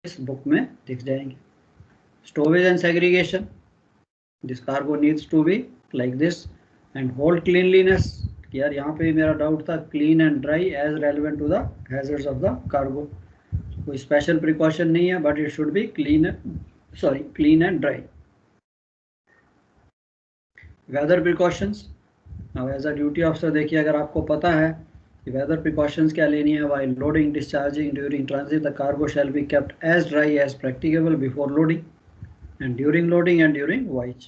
इस बुक में दिख जाएंगे। Storage and segregation, this cargo needs to be like this and hold cleanliness. यार यहाँ पे मेरा डाउट था, clean and dry as relevant to the hazards of the cargo. कोई स्पेशल प्रिकॉशन नहीं है, but it should be clean and dry. Weather precautions, now as a duty officer देखिए, अगर आपको पता है कि वेदर प्रिकॉशंस क्या लेनी है, while loading, discharging, during transit the cargo shall be kept as dry as practicable before loading and during loading and during voyage.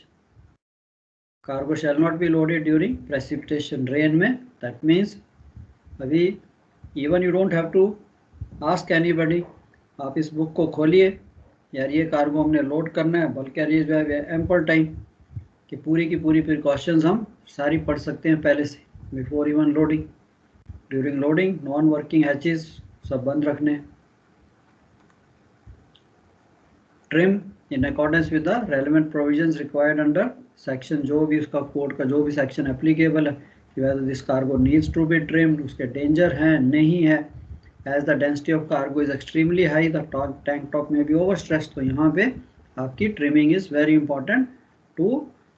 Cargo shall not be loaded during precipitation, rain में, that means अभी even you don't have to ask anybody, आप इस book को खोलिए, यार ये cargo हमने load करना है, बल्कि कैरियर्स में एम्पल टाइम कि पूरी की पूरी प्रिकॉशंस हम सारी पढ़ सकते हैं पहले से, before even loading, during loading, non working hatches सब बंद रखने। Trim in accordance with the relevant provisions required under section, जो भी उसका कोड का जो भी सेक्शन एप्लीकेबल है, कि whether this cargo needs to be trimmed, उसके डेंजर हैं नहीं है, as the density of cargo is extremely high, the tank top may be overstressed, तो यहाँ पे आपकी trimming is very important to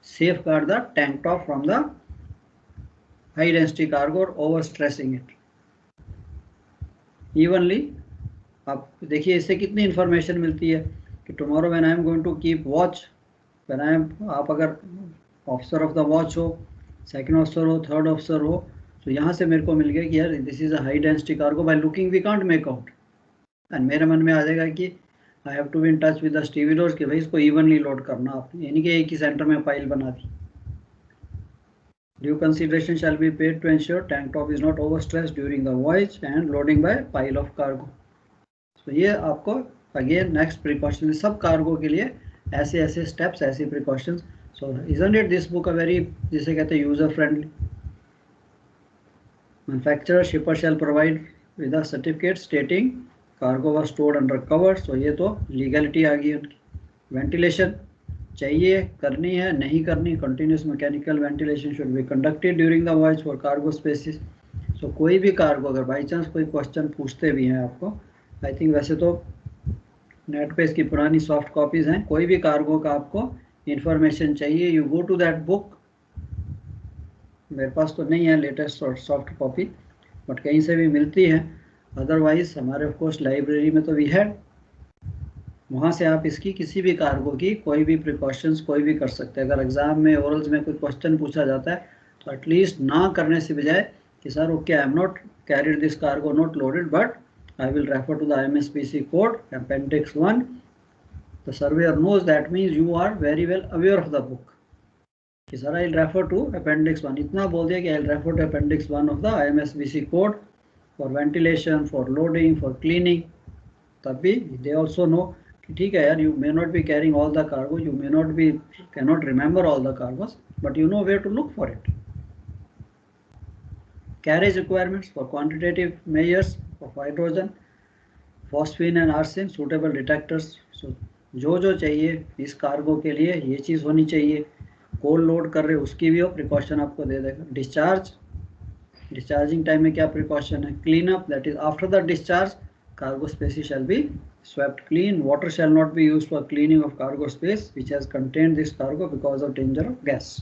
safeguard the tank top from the high density cargo or overstressing it evenly। आप देखिए इससे कितनी information मिलती है कि tomorrow when I am going to keep watch, when I am, आप अगर ऑफिसर ऑफ द वॉच हो, सेकंड ऑफिसर हो, थर्ड ऑफिसर हो, तो यहाँ से मेरे को मिल गया कि यार this is a high density cargo, by looking we can't make out, and मेरे मन में आ जाएगा कि I have to be in touch with the stevedores कि भाई इसको इवनली लोड करना आपने, यानी कि एक ही सेंटर में पाइल बना दी। Due consideration shall be paid to ensure tank top is not overstressed during the voyage and loading by pile of cargo. तो ये आपको अगेन नेक्स्ट प्रिकॉशन, सब कार्गो के लिए ऐसे ऐसे स्टेप्स, ऐसे precautions. So isn't it this book a very, जिसे कहते हैं user friendly. Manufacturer shipper shall provide with a certificate stating cargo was stored under cover, so ये तो लीगलिटी आ गई उनकी। वेंटिलेशन चाहिए, करनी है, नहीं करनी, continuous mechanical ventilation should be conducted during the voyage for cargo spaces. सो कोई भी कार्गो अगर बाई चांस कोई क्वेश्चन पूछते भी हैं आपको, आई थिंक वैसे तो नेट पे इसकी पुरानी सॉफ्ट कॉपीज हैं, कोई भी कार्गो का आपको इंफॉर्मेशन चाहिए, you go to that book. मेरे पास तो नहीं है लेटेस्ट और सॉफ्ट कॉपी, बट कहीं से भी मिलती है, अदरवाइज हमारे ऑफ कोर्स लाइब्रेरी में तो वी है, वहाँ से आप इसकी किसी भी कार्गो की कोई भी प्रिकॉशंस कोई भी कर सकते हैं। अगर एग्जाम में ओरल्स में कोई क्वेश्चन पूछा जाता है तो एटलीस्ट ना करने से बजाय कि sir okay I am not carried this cargo not loaded, but I will refer to the IMSPC code, Appendix 1. The surveyor knows, that means you are very well aware of the book. कि sir I will refer to Appendix 1. इतना बोल दिया कि I will refer to Appendix 1 of the IMSPC code for ventilation, for loading, for cleaning. तब भी they also know कि ठीक है यार, you may not be carrying all the cargo, you may not be, cannot remember all the cargos, but you know where to look for it. Carriage requirements for quantitative measures of hydrogen, phosphine and arsine, suitable detectors. So जो जो चाहिए इस cargo के लिए ये चीज़ होनी चाहिए। Cold load कर रहे उसकी भी हो प्रिकॉशन आपको दे देगा। डिस्चार्ज, डिस्चार्जिंग टाइम में क्या प्रिकॉशन है। Clean up, that is after the discharge cargo space shall be swept clean. Water shall not be used for cleaning of cargo space which has contained this cargo because of danger of gas.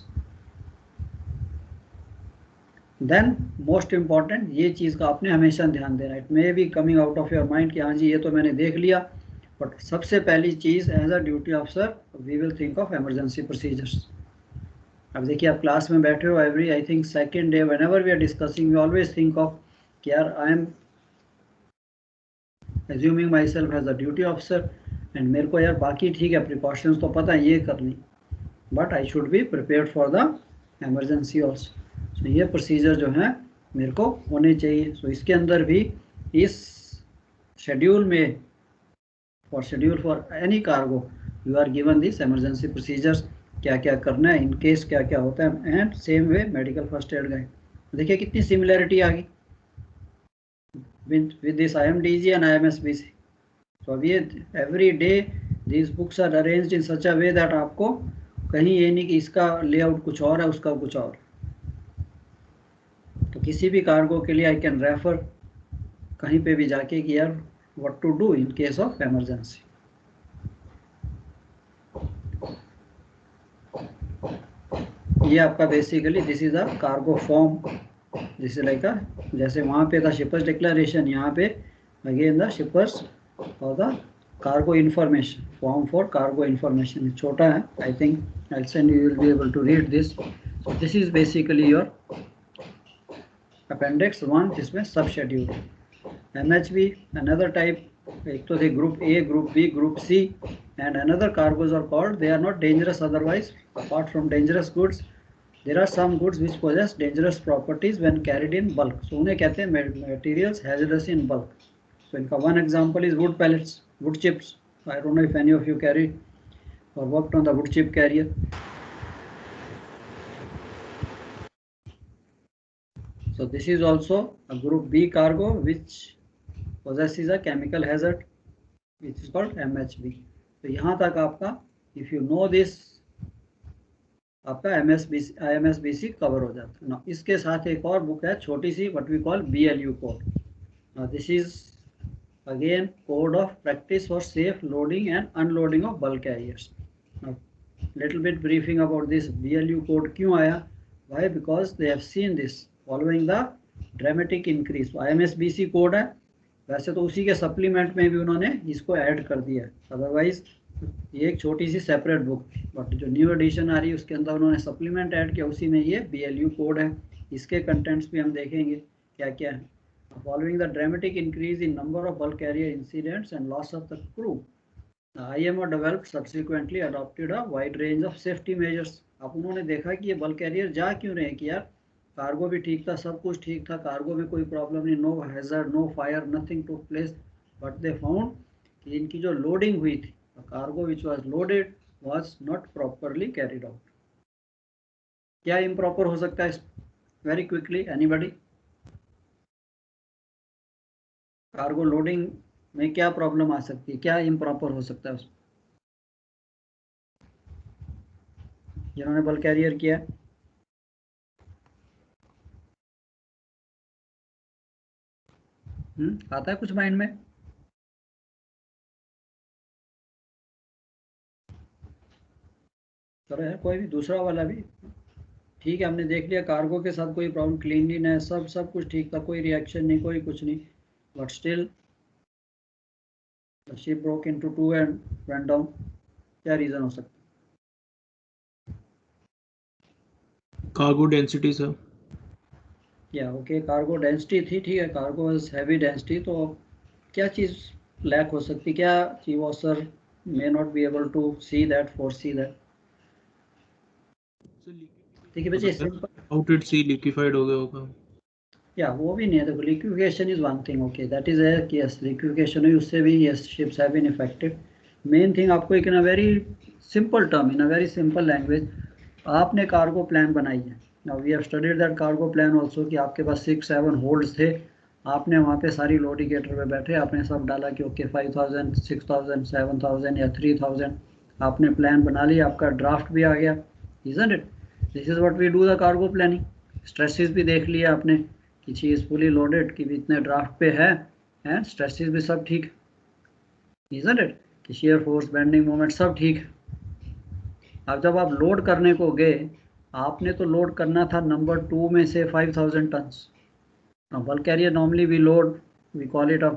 Then most important, ये चीज़ का आपने हमेशा ध्यान देना, it may be coming out of your mind कि हाँ जी ये तो मैंने देख लिया, बट सबसे पहली चीज़ as a duty officer we will think of emergency procedures. अब देखिए आप क्लास में बैठे हो, every I think second day whenever we are discussing we always think of कि यार I am assuming myself as a duty officer and मेरे को यार बाकी ठीक है प्रिकॉशंस तो पता है ये करनी, but I should be prepared for the emergency also. तो ये प्रोसीजर जो है मेरे को होने चाहिए। सो इसके अंदर भी इस शेड्यूल में for schedule for any cargo you are given this emergency procedures, क्या क्या करना है इन केस क्या क्या होता है, and same way medical first aid guide. देखिए कितनी सिमिलरिटी आ गई with this IMDG and IMSBC. So अभी every day these books are arranged in such a way that आपको कहीं ये नहीं कि इसका लेआउट कुछ और है उसका कुछ और। तो किसी भी कार्गो के लिए आई कैन रेफर कहीं पे भी जाके कि यार what to do in case of emergency. ये आपका basically this is a cargo form, this is like a, जैसे वहाँ पे था शिपर्स डिक्लेरेशन, यहाँ पे अगेन द शिपर्स और the cargo information, form for cargo information. छोटा है, I think I send, you will be able to read this. So this is basically your appendix 1, जिसमें सब शेड्यूल। MHB another type, एक तो थे group A, group B, group C, and another cargoes are called, they are not dangerous otherwise, apart from dangerous goods there are some goods which possess dangerous properties when carried in bulk, so उन्हें कहते हैं materials hazardous in bulk। so इनका one example is wood pellets, wood chips। I don't know if any of you carry or worked on the wood chip carrier। so this is also a group B cargo which possesses a chemical hazard which is called MHB। तो यहाँ तक आपका if you know this आपका IMSBC cover हो जाता है ना। इसके साथ एक और बुक है छोटी सी, what we call BLU code। now this is again code of practice for safe loading and unloading of bulk carriers। now little bit briefing about this BLU code क्यों आया, why, because they have seen this following the dramatic increase। IMSBC code है, वैसे तो उसी के supplement में भी उन्होंने इसको ऐड कर दिया है, अदरवाइज ये एक छोटी सी सेपरेट बुक थी, बट जो न्यू एडिशन आ रही है उसके अंदर उन्होंने सप्लीमेंट ऐड किया, उसी में ये BLU कोड है। इसके कंटेंट्स भी हम देखेंगे क्या क्या है। Following the dramatic increase in number of bulk carrier incidents and loss of the crew, IMO developed subsequently adopted a wide range of safety measures. अब उन्होंने देखा कि ये बल्क कैरियर जा क्यों रहे हैं, कि यार कार्गो भी ठीक था, सब कुछ ठीक था, कार्गो में कोई प्रॉब्लम नहीं, no hazard, no fire, nothing took place, but they found कि इनकी जो लोडिंग हुई थी, cargo which was loaded was not properly carried out. क्या इम्प्रॉपर हो सकता है? Very quickly anybody, cargo loading में क्या प्रॉब्लम आ सकती है, क्या इम्प्रॉपर हो सकता है उसमें, जिन्होंने बल्क कैरियर किया? आता है कुछ माइंड में? करो यार, कोई भी दूसरा वाला भी ठीक है। हमने देख लिया कार्गो के साथ कोई प्रॉब्लम, क्लीनलीनेस सब कुछ ठीक था, कोई रिएक्शन नहीं, कोई कुछ नहीं, but still the ship broke into two and went down. क्या रीजन हो सकता है? Cargo density sir. या ओके, कार्गो डेंसिटी थी, ठीक है, कार्गो वाज हैवी डेंसिटी, तो क्या चीज़ लैक हो सकती, क्या चीज वो sir may not be able to see that, foresee that? देखिए बच्चे simple, out it see liquefied हो गया होगा, या वो भी नहीं है। देखो liquefaction is one thing, okay that is है कि यस लिक्विफिकेशन हुई, उससे भी yes ships have been affected. Main thing आपको एक in a very simple term, in a very simple language, आपने कार्गो प्लान बनाई है। Now we have studied that cargo plan also, कि आपके पास 6-7 होल्ड्स थे, आपने वहाँ पे सारी लोडिकेटर पे बैठे आपने सब डाला कि ओके 5000, 6000, 7000 या 3000, आपने प्लान बना लिया, आपका ड्राफ्ट भी आ गया, isn't it? This is what we do the cargo planning. Stresses भी देख लिया आपने कि चीज़ फुली लोडेड कि भी इतने ड्राफ्ट पे है, एंड स्ट्रेसेस भी सब ठीक, इजंट इट? कि शेयर फोर्स, बेंडिंग मोमेंट सब ठीक है। अब जब आप लोड करने को गए, आपने तो लोड करना था नंबर 2 में से 5000 turns. Now bulk carrier normally we load, we call it a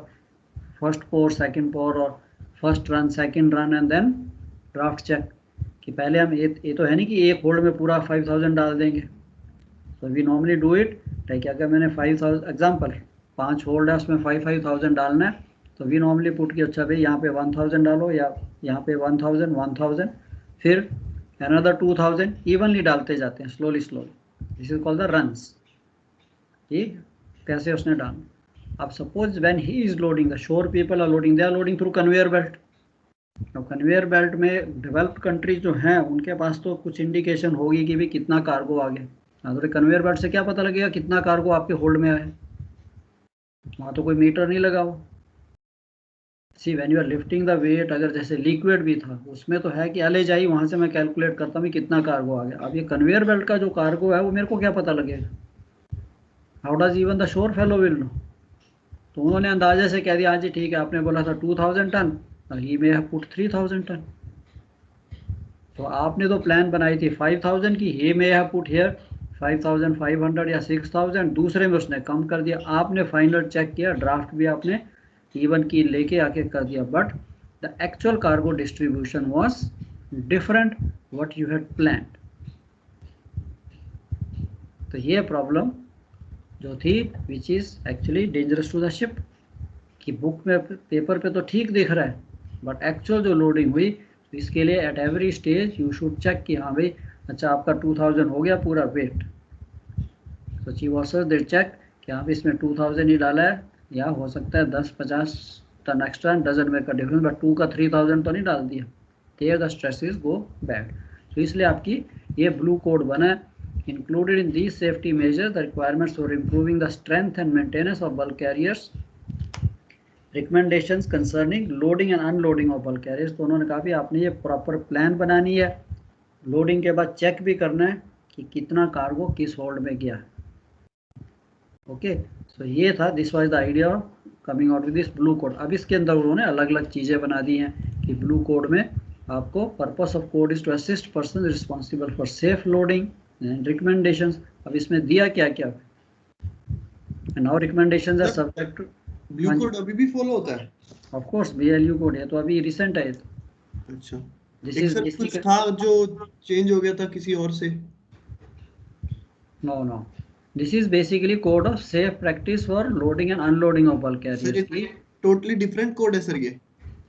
first pour, second pour और first run, second run and then draft check, कि पहले हम ये तो है नहीं कि एक होल्ड में पूरा 5000 डाल देंगे। so we normally do it like अगर मैंने 5000 एग्जाम्पल 5 होल्ड है उसमें 5000 डालना है, तो वी नॉर्मली पुट कि अच्छा भाई यहाँ पे 1000 डालो या यहाँ पे 1000, 1000, फिर अनदर 2000, इवनली डालते जाते हैं slowly slowly, this is called the runs. ठीक, कैसे उसने डाला। अब suppose when he is loading, the shore people are loading, they are loading through conveyor belt. अब कन्वेयर बेल्ट में डेवलप्ड कंट्रीज जो हैं उनके पास तो कुछ इंडिकेशन होगी कि भी कितना कार्गो आ गया। तो कन्वेयर बेल्ट से क्या पता लगेगा कितना कार्गो आपके होल्ड में है? वहाँ तो कोई मीटर नहीं लगा हुआ। See when you are lifting the weight, अगर जैसे लिक्विड भी था उसमें तो है कि अले जाइए वहाँ से मैं कैलकुलेट करता हूँ कितना कार्गो आ गया। अब ये कन्वेयर बेल्ट का जो कार्गो है वो मेरे को क्या पता लगेगा? How does even the shore fellow will know? तो उन्होंने अंदाजे से कह दिया, हाँ जी ठीक है, आपने बोला था 2000 ton, he may have put 3000 ton तो आपने तो प्लान बनाई थी 5000 की, he may have put here 5500 या 6000, दूसरे में उसने कम कर दिया, आपने फाइनल चेक किया, ड्राफ्ट भी आपने इवन की लेके आके कर दिया, but the actual cargo distribution was different what you had planned. तो ये प्रॉब्लम जो थी which is actually dangerous to the ship, कि बुक में पेपर पे तो ठीक दिख रहा है बट एक्चुअल जो लोडिंग हुई, तो इसके लिए at every stage you should check कि हाँ भाई अच्छा आपका 2000 हो गया पूरा वेट। तो चीफ ऑफिसर दे चेक कि हाँ इसमें 2000 ही डाला है, या हो सकता है 10-50 ton extra, doesn't make a difference, but 2 का 3000 तो नहीं डाल दिया, there the stresses go bad. तो इसलिए आपकी ये ब्लू कोड बना है। Included in these safety measures the requirements for improving the strength and maintenance of bulk carriers, recommendations concerning loading and unloading of bulk carriers. तो उन्होंने कहा भी आपने ये प्रॉपर प्लान बनानी है, लोडिंग के बाद चेक भी करना है कि कितना कार्गो किस होल्ड में गया है। ओके, सो ये था, this was the idea of coming out with this blue code. अब इसके अंदर उन्होंने अलग अलग चीज़ें बना दी हैं कि ब्लू कोड में आपको purpose of code is to assist person responsible for safe loading and recommendations. अब इसमें दिया क्या क्या, now recommendations are subject to BLU code अभी भी फॉलो होता है? ऑफ कोर्स BLU कोड है तो अभी रिसेंट है। अच्छा, दिस एक इज सर कुछ था जो चेंज हो गया था किसी और से? No, this is basically code of safe practice for loading and unloading of bulk sir carriers की। टोटली डिफरेंट कोड है सर, ये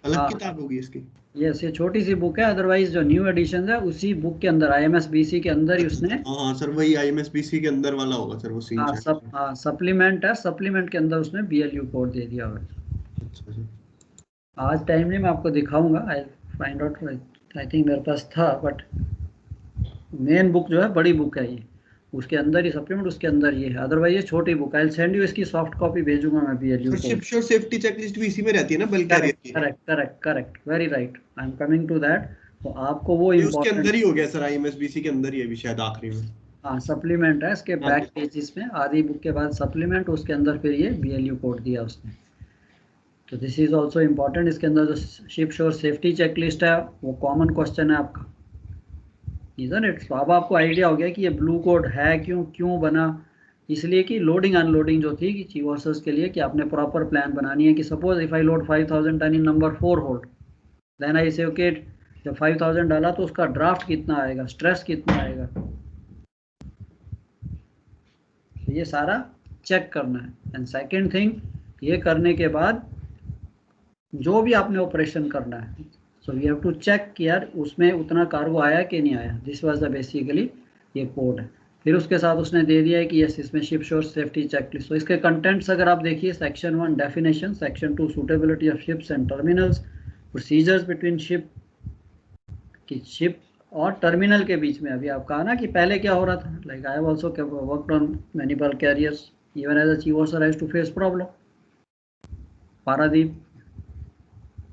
अलग हाँ। किताब होगी इसकी? यस, ये छोटी सी बुक है, अदरवाइज जो न्यू एडिशन है उसी बुक के अंदर IMSBC के अंदर ही उसने हाँ सर, वही IMSBC के अंदर वाला होगा सर, वो सीन चार्ट। सप्लीमेंट है, सप्लीमेंट के अंदर उसने BLU कोड दे दिया होगा। अच्छा सर, आज टाइम नहीं, मैं आपको दिखाऊंगा, I find out, I think मेरे पास था, बट मेन बुक जो है बड़ी बुक है ये, उसके अंदर ही सप्लीमेंट, उसके अंदर ये है, अदरवाइज ये छोटी बुक है। आई सेंड यू इसकी सॉफ्ट कॉपी भेजूंगा मैं BLU sir ship shore safety checklist भी इसी में रहती है ना, बल्क कैरियर की? Correct, very right, I am coming to that. तो आपको वो ये उसके अंदर ही हो गया सर, IMSBC के अंदर ही है भी शायद आखिरी में। हाँ, सप्लीमेंट है, इसके बैक पेजेस में आधी बुक के बाद सप्लीमेंट, उसके अंदर फिर ये BLU कोड दिया उसने। तो दिस इज ऑल्सो इम्पॉर्टेंट। इसके अंदर जो शिप श्योर सेफ्टी चेकलिस्ट है वो कॉमन क्वेश्चन है आपका, इजंट इट? तो अब आपको आइडिया हो गया कि ये ब्लू कोड है क्यों बना, इसलिए कि लोडिंग अनलोडिंग जो थी कि चीफ ऑफिसर्स के लिए कि आपने प्रॉपर प्लान बनानी है कि suppose if I load 5000 ton in number 4 hold, then I say okay जब 5000 डाला तो उसका ड्राफ्ट कितना आएगा, स्ट्रेस कितना आएगा, तो ये सारा चेक करना है। एंड सेकेंड थिंग, ये करने के बाद जो भी आपने ऑपरेशन करना है, so we have to check कि यार उसमें उतना कार्गो आया कि नहीं आया। दिस वाज द बेसिकली ये कोड है। फिर उसके साथ उसने दे दिया है कि यस इसमें शिप श्योर सेफ्टी चेकलिस्ट। तो इसके कंटेंट्स अगर आप देखिए, section 1 definition, section 2 suitability of ships and terminals, procedures between ship और टर्मिनल के बीच में। अभी आप कहा ना कि पहले क्या हो रहा था, like I have also worked on many bulk carriers even as a chief officer, I used to face problem. Paradip,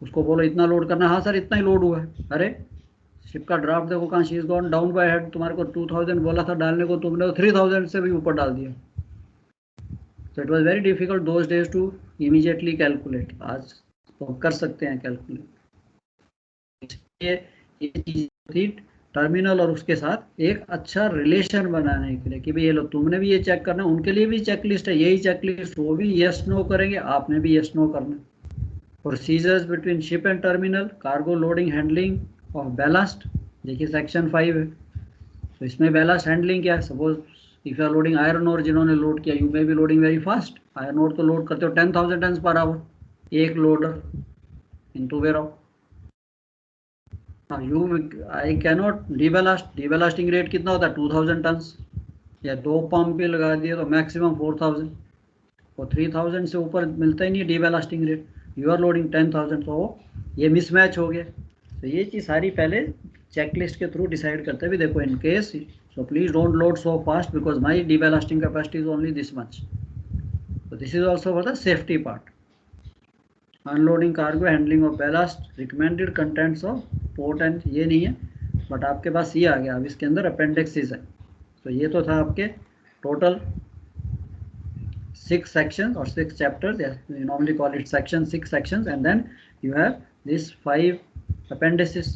उसको बोलो इतना लोड करना, हाँ सर इतना ही लोड हुआ है, अरे शिप का ड्राफ्ट देखो कहाँ, she is gone down by head, तुम्हारे को 2000 बोला था डालने को, तुमने तो 3000 से भी ऊपर डाल दिया। तो it was very difficult those days to immediately calculate. आज तो कर सकते हैं कैलकुलेट। ये चीज थी टर्मिनल और उसके साथ एक अच्छा रिलेशन बनाने के लिए कि भाई ये लो तुमने भी ये चेक करना, उनके लिए भी चेकलिस्ट है, यही चेकलिस्ट वो भी यस नो करेंगे, आपने भी यस नो करना। Procedures between ship and terminal, cargo loading handling of ballast, देखिए सेक्शन 5 है। तो इसमें बैलास्ट हैंडलिंग क्या है, suppose if you are loading iron ore, जिन्होंने लोड किया, you may be loading very fast, iron ore तो लोड करते हो 10,000 टन पर आवर, एक loader into warehouse. I cannot deballasting rate कितना होता है 2000 टन, या 2 पंप भी लगा दिए तो मैक्सिमम 4000, और 3000 से ऊपर मिलता ही नहीं डीबैलास्टिंग रेट, यू आर लोडिंग 10,000, तो ये मिसमैच हो गया। तो ये चीज़ सारी पहले चेकलिस्ट के थ्रू डिसाइड करते हैं भी देखो in case, so please don't load so fast because my deballasting capacity is only this much. तो this is also for the safety part. Unloading cargo, handling of ballast, recommended contents of port and, ये नहीं है but आपके पास ये आ गया। अब इसके अंदर अपेंडिक्सेस है। तो ये तो था आपके total 6 sections or 6 chapters, yes, we normally call it section, 6 sections, and then you have these 5 appendices.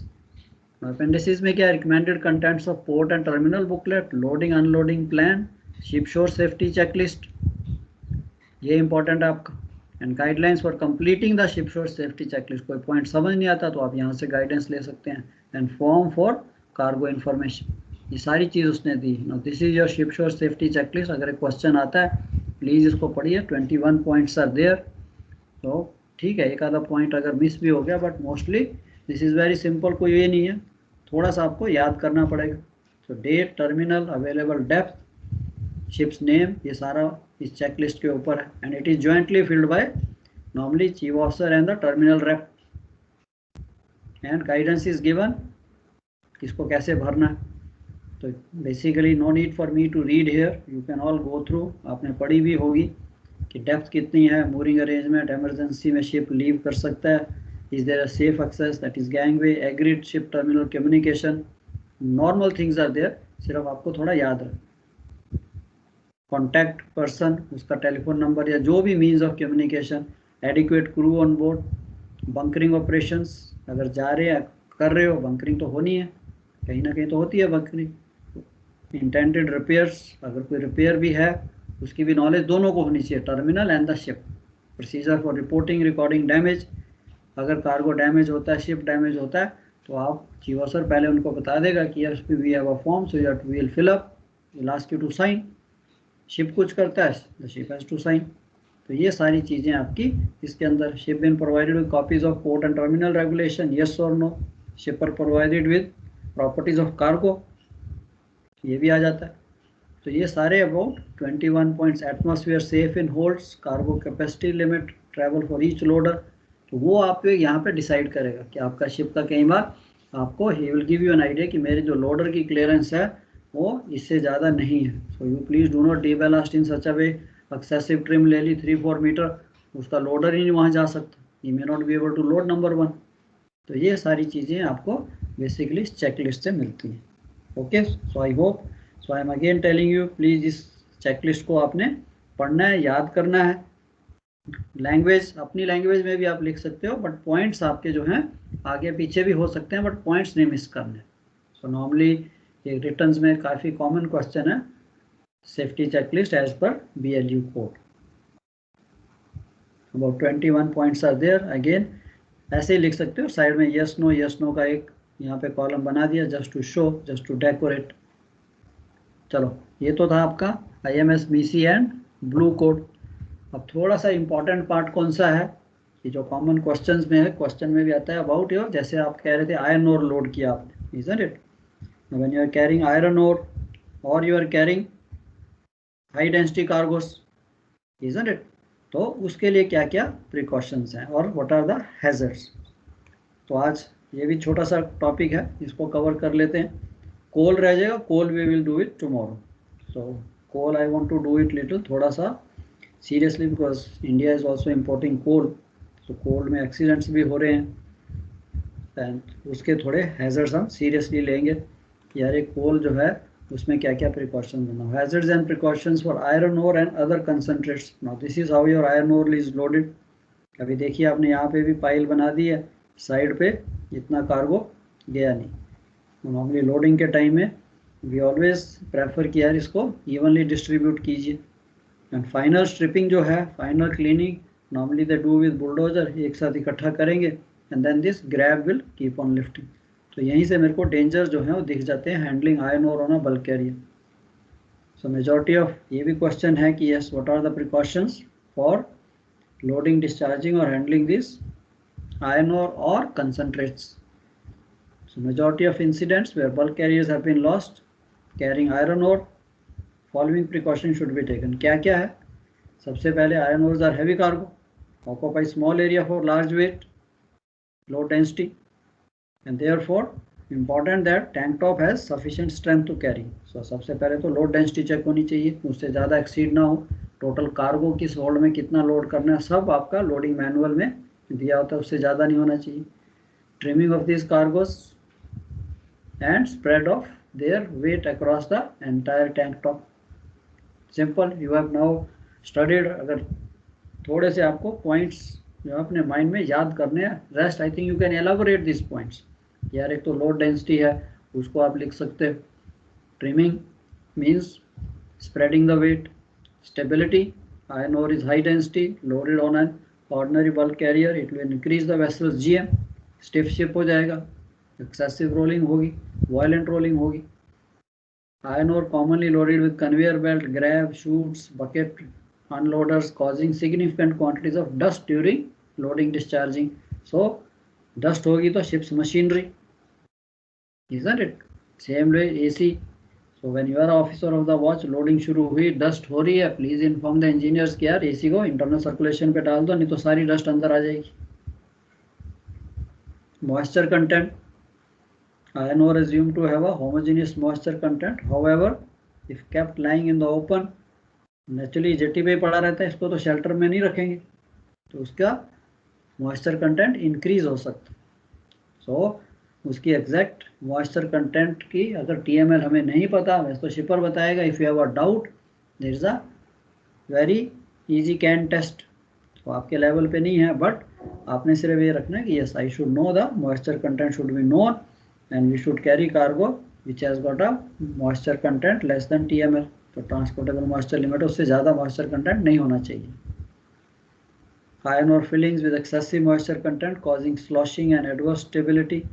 Appendices में क्या, recommended contents of port and terminal booklet, loading unloading plan, ship shore safety checklist, ये important है आपका, and guidelines for completing the ship shore safety checklist. कोई point समझ नहीं आता तो आप यहाँ से गाइडेंस ले सकते हैं, and form for cargo information, ये सारी चीज़ उसने दी। No this is your ship shore safety checklist. अगर एक क्वेश्चन आता है प्लीज़ इसको पढ़िए, 21 पॉइंट्स आर देयर। तो ठीक है, एक आधा पॉइंट अगर मिस भी हो गया, but mostly this is very simple, कोई ये नहीं है, थोड़ा सा आपको याद करना पड़ेगा। तो date, terminal, available depth, ships name, ये सारा इस चेकलिस्ट के ऊपर है, and it is jointly filled by normally chief officer and the terminal rep, and guidance is given किसको कैसे भरना है। तो basically no need for me to read here, you can all go through, आपने पढ़ी भी होगी कि डेप्थ कितनी है, मूरिंग अरेंजमेंट, इमरजेंसी में शिप लीव कर सकता है, is there a safe access, that is gangway, agreed ship terminal communication, normal things are there, सिर्फ आपको थोड़ा याद रहे। कॉन्टैक्ट पर्सन, उसका टेलीफोन नंबर या जो भी means of communication, adequate crew on board, bunkering operations, अगर जा रहे हैं कर रहे हो बंकरिंग तो होनी है, कहीं ना कहीं तो होती है बंकरिंग, इंटेंडेड रिपेयर्स, अगर कोई रिपेयर भी है उसकी भी नॉलेज दोनों को होनी चाहिए, terminal and the ship, procedure for reporting recording damage, अगर कार्गो डैमेज होता है, शिप डैमेज होता है, तो आप चीफ ऑफिसर पहले उनको बता देगा कि yes we have a form so you will fill up, will ask you to sign, ship कुछ करता है the ship has to sign. तो ये सारी चीज़ें आपकी इसके अंदर, ship been provided with copies of port and terminal regulation, yes और no, shipper provided with properties of cargo, ये भी आ जाता है। तो ये सारे about 21 points, atmosphere safe in holds, cargo capacity limit, travel for each loader, तो वो आप यहाँ पे डिसाइड करेगा कि आपका शिप का कई बार आपको he will give you an idea कि मेरे जो लोडर की क्लियरेंस है वो इससे ज़्यादा नहीं है, so you please do not deballast in such a way, excessive trim ले ली 3-4 मीटर, उसका लोडर ही नहीं वहाँ जा सकता, he may not be able to load number 1। तो ये सारी चीज़ें आपको बेसिकली चेकलिस्ट से मिलती हैं। Okay, so I hope, so I am again telling you, please इस चेकलिस्ट को आपने पढ़ना है, याद करना है। लैंग्वेज, अपनी लैंग्वेज में भी आप लिख सकते हो, बट पॉइंट्स आपके जो हैं आगे पीछे भी हो सकते हैं, बट पॉइंट्स नहीं मिस करने। सो नॉर्मली ये रिटर्न्स में काफ़ी कॉमन क्वेश्चन है, सेफ्टी चेकलिस्ट एज पर BLU code. About 21 points are there, again ऐसे ही लिख सकते हो, साइड में यस नो का एक यहाँ पे कॉलम बना दिया, just to show, just to decorate. चलो, ये तो था आपका IMS BC and BLU code. अब थोड़ा सा इम्पॉर्टेंट पार्ट कौन सा है, ये जो कॉमन क्वेश्चंस में है, क्वेश्चन में भी आता है अबाउट योर, जैसे आप कह रहे थे आयरन ओर लोड किया आपने, isn't it, when you are carrying iron ore और you are carrying high density cargoes, isn't it, तो उसके लिए क्या क्या प्रिकॉशंस हैं और व्हाट आर द हैजर्ड्स। तो आज ये भी छोटा सा टॉपिक है, इसको कवर कर लेते हैं। कोल रह जाएगा, coal we will do it tomorrow. So coal I want to do it little थोड़ा सा seriously, because India is also importing coal, तो कोल में एक्सीडेंट्स भी हो रहे हैं, एंड उसके थोड़े हैजर्ड्स हम सीरियसली लेंगे। यार एक कोल जो है उसमें क्या क्या प्रिकॉशन देना, hazards and precautions for iron ore and other concentrates. Now this is how your iron ore is loaded. अभी देखिए आपने यहाँ पे भी पाइल बना दी है, साइड पे इतना कार्गो गया नहीं। नॉर्मली लोडिंग के टाइम में वी ऑलवेज प्रेफर किया यार इसको इवनली डिस्ट्रीब्यूट कीजिए। एंड फाइनल स्ट्रिपिंग जो है, final cleaning normally they do with bulldozer, एक साथ इकट्ठा करेंगे, and then this grab will keep on lifting. तो यहीं से मेरे को डेंजर जो है वो दिख जाते हैं, handling iron ore on a bulk carrier. So majority of ये भी क्वेश्चन है कि yes what are the precautions for loading, discharging or handling this iron ore or concentrates. So majority of incidents where bulk carriers have been lost carrying iron ore, following precautions should be taken. क्या क्या है? सबसे पहले iron ores are heavy cargo, occupy small area for large weight, low density, and therefore important that tank top has sufficient strength to carry. So सबसे पहले तो load density check होनी चाहिए, उससे ज़्यादा एक्सीड ना हो, टोटल कार्गो किस होल्ड में कितना लोड करना है सब आपका लोडिंग मैनुअल में दिया होता है, उससे ज़्यादा नहीं होना चाहिए। Trimming of this cargoes and spread of their weight across the entire tank top. Simple, you have now studied. अगर थोड़े से आपको पॉइंट्स जो अपने माइंड में याद करने हैं, rest I think you can elaborate this points. यार एक तो लोड डेंसिटी है, उसको आप लिख सकते हो। Trimming means spreading the weight. Stability, iron ore is high density, loaded on an ordinary bulk carrier, it will increase the vessel's GM. Stiff ship हो जाएगा, excessive rolling होगी, violent rolling होगी. Iron ore commonly loaded with conveyor belt, grab, chutes, bucket, unloaders, causing significant quantities of dust during loading discharging. So dust होगी तो ship's machinery, isn't it? Same way AC. So when you are officer of the watch, loading शुरू हुई, dust हो रही है, please inform the engineers कि यार AC को इंटरनल सर्कुलेशन पे डाल दो, नहीं तो सारी डस्ट अंदर आ जाएगी। Moisture content, iron ore assumed to have a homogeneous moisture content, however if kept lying in the open, naturally jetty पे पड़ा रहता है, इसको तो शेल्टर में नहीं रखेंगे, तो उसका मॉइस्चर कंटेंट इंक्रीज हो सकता है। सो उसकी एग्जैक्ट मॉइस्चर कंटेंट की अगर टीएमएल हमें नहीं पता, वैसे तो शिपर बताएगा। If you have a doubt, there is a very easy can test, तो आपके लेवल पे नहीं है, बट आपने सिर्फ ये रखना है कि yes I should know the moisture content should be known and we should carry cargo which has got a moisture content less than TML. तो ट्रांसपोर्टेबल मॉइस्चर लिमिट, उससे ज़्यादा मॉइस्चर कंटेंट नहीं होना चाहिए। Iron ore fillings with excessive moisture content causing sloshing and adverse stability.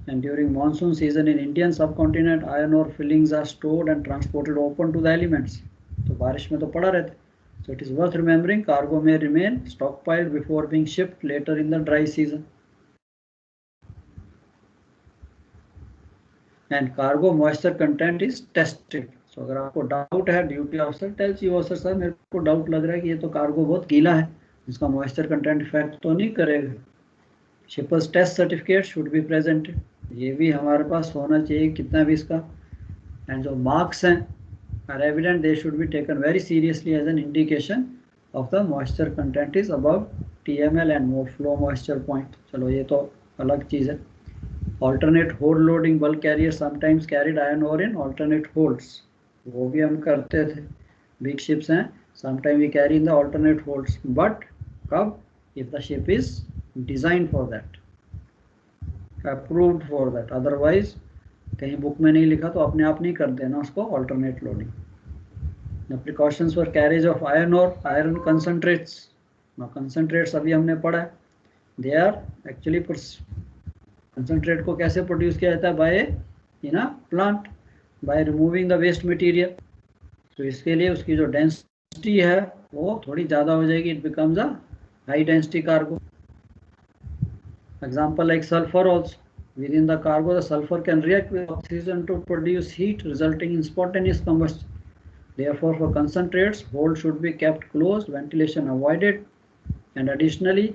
And during monsoon season in Indian subcontinent, iron ore fillings are stored and transported open to the elements. तो बारिश में तो पड़ा रहता है. So it is worth remembering cargo may remain stockpiled before being shipped later in the dry season. And cargo moisture content is tested. So अगर आपको doubt है, duty officer tells you officer sir मेरे को doubt लग रहा है कि ये तो कार्गो बहुत गीला है, इसका मॉइस्चर कंटेंट इफेक्ट तो नहीं करेगा। Shippers test certificate should be present, ये भी हमारे पास होना चाहिए कितना भी इसका। एंड जो मार्क्स हैं are evident, they should be taken very seriously as an indication of the moisture content is above TML and more flow moisture point. चलो ये तो अलग चीज़ है। Alternate hold loading bulk carrier sometimes carried iron ore in alternate holds, वो भी हम करते थे। बिग शिप्स हैं, sometime we carry in the alternate holds, but कब? If the ship is designed for that, approved for that, otherwise कहीं book में नहीं लिखा तो अपने आप नहीं कर देना उसको alternate loading. The precautions for carriage of iron ore, iron concentrates. Now concentrates अभी हमने पढ़ा है, they are actually concentrate को कैसे प्रोड्यूस किया जाता है? by in a plant, by removing the waste material. तो इसके लिए उसकी जो डेंसिटी है वो थोड़ी ज़्यादा हो जाएगी, it becomes a high density cargo. Example like sulfur also. Within the cargo, the sulfur can react with oxygen to produce heat, resulting in spontaneous combustion. Therefore, for concentrates, hold should be kept closed, ventilation avoided, and additionally,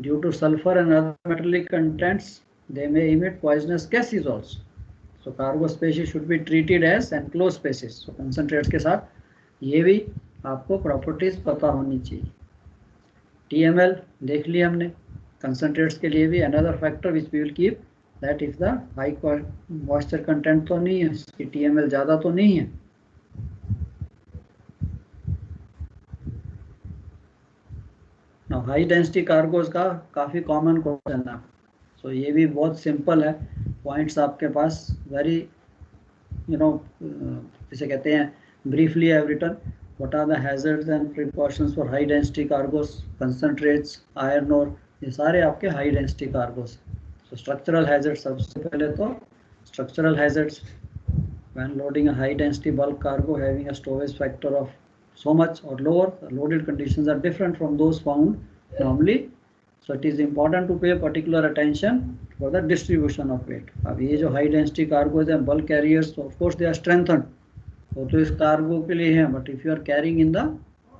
due to sulfur and other metallic contents, they may emit poisonous gases also. So, cargo species should be treated as enclosed species. So, concentrates के साथ ये भी आपको properties पता होनी चाहिए। TML देख लिया हमने। कंसंट्रेट्स के लिए भी another factor which we will keep that if the high moisture content तो नहीं है, इसकी टीएमएल ज़्यादा तो नहीं है। ना हाई डेंसिटी कार्गोज का काफ़ी कॉमन क्वेश्चन है, सो ये भी बहुत सिंपल है। पॉइंट्स आपके पास वेरी जिसे कहते हैं briefly I have written what are the hazards and precautions for high density cargoes, concentrates, iron ore, ये सारे आपके high density cargoes. So structural hazards, सबसे पहले तो structural hazards when loading a high density bulk cargo having a storage factor of so much or lower, the loaded conditions are different from those found normally, so it is important to pay particular attention for the distribution of weight. अब ये जो high density cargoes हैं, bulk carriers, so of course they are strengthened, वो तो इस cargo के लिए हैं, but if you are carrying in the